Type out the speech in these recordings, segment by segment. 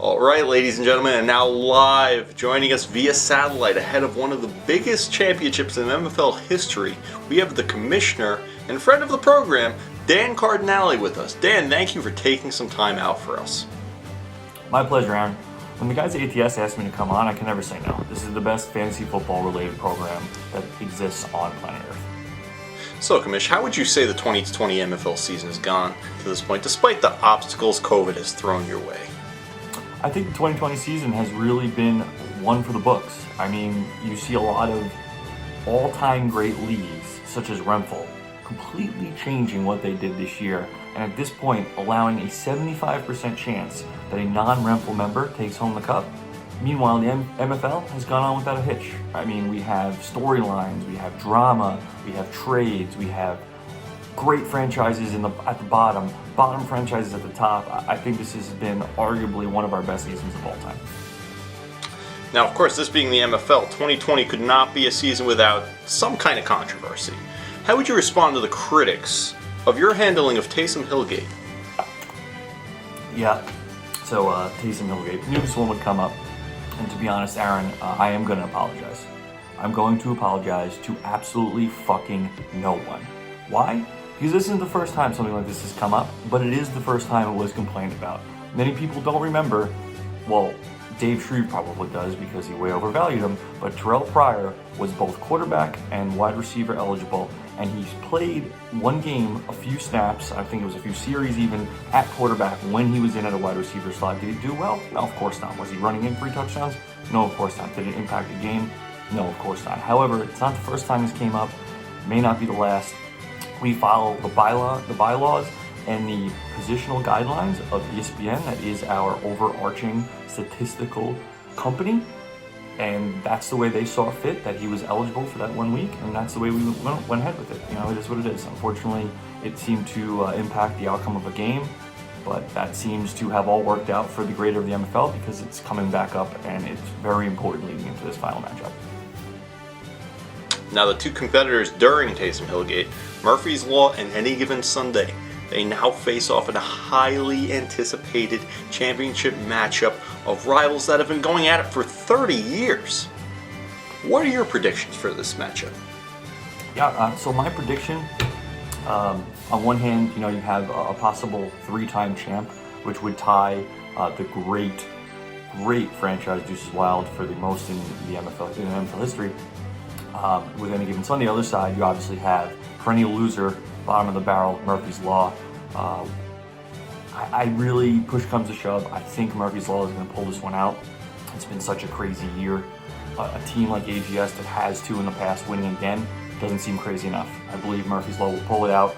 All right, ladies and gentlemen, and now live, joining us via satellite ahead of one of the biggest championships in MFL history, we have the commissioner and friend of the program, Dan Cardinale, with us. Dan, thank you for taking some time out for us. My pleasure, Aaron. When the guys at ATS asked me to come on, I can never say no. This is the best fantasy football related program that exists on planet Earth. So, Commish, how would you say the 2020 MFL season has gone to this point, despite the obstacles COVID has thrown your way? I think the 2020 season has really been one for the books. I mean, you see a lot of all-time great leagues, such as MFL, completely changing what they did this year, and at this point, allowing a 75% chance that a non-MFL member takes home the cup. Meanwhile, the MFL has gone on without a hitch. I mean, we have storylines, we have drama, we have trades, we have great franchises at the bottom franchises at the top. I think this has been arguably one of our best seasons of all time. Now, of course, this being the MFL, 2020 could not be a season without some kind of controversy. How would you respond to the critics of your handling of Taysom Hillgate? Yeah, so Taysom Hillgate, knew this one would come up. And to be honest, Aaron, I am going to apologize. I'm going to apologize to absolutely fucking no one. Why? Because this isn't the first time something like this has come up, but it is the first time it was complained about. Many people don't remember, well, Dave Shreve probably does because he way overvalued him, but Terrell Pryor was both quarterback and wide receiver eligible, and he's played one game, a few snaps, I think it was a few series even, at quarterback when he was in at a wide receiver slot. Did he do well? No, of course not. Was he running in 3 touchdowns? No, of course not. Did it impact the game? No, of course not. However, it's not the first time this came up, may not be the last. We follow the bylaws and the positional guidelines of ESPN. That is our overarching statistical company, and that's the way they saw fit that he was eligible for that 1 week, and that's the way we went ahead with it. You know, it is what it is. Unfortunately, it seemed to impact the outcome of a game, but that seems to have all worked out for the greater of the MFL because it's coming back up, and it's very important leading into this final matchup. Now, the two competitors during Taysom Hillgate, Murphy's Law and Any Given Sunday, they now face off in a highly anticipated championship matchup of rivals that have been going at it for 30 years. What are your predictions for this matchup? Yeah, so my prediction, on one hand, you know, you have a possible 3-time champ, which would tie the great franchise Deuces Wild for the most in the MFL history. With Any Given Sunday, the other side, you obviously have perennial loser, bottom of the barrel, Murphy's Law. I really, push comes to shove, I think Murphy's Law is going to pull this one out. It's been such a crazy year. A team like AGS that has 2 in the past winning again doesn't seem crazy enough. I believe Murphy's Law will pull it out.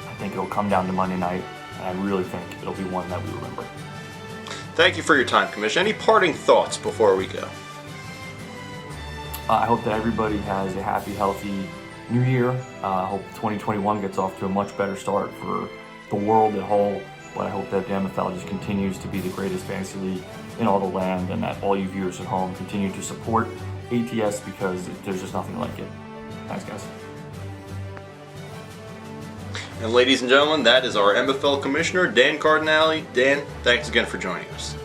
I think it'll come down to Monday night, and I really think it'll be one that we remember. Thank you for your time, Commissioner. Any parting thoughts before we go? I hope that everybody has a happy, healthy new year. I hope 2021 gets off to a much better start for the world at whole. But I hope that the MFL just continues to be the greatest fantasy league in all the land, and that all you viewers at home continue to support ATS because there's just nothing like it. Thanks, guys. And ladies and gentlemen, that is our MFL Commissioner, Dan Cardinale. Dan, thanks again for joining us.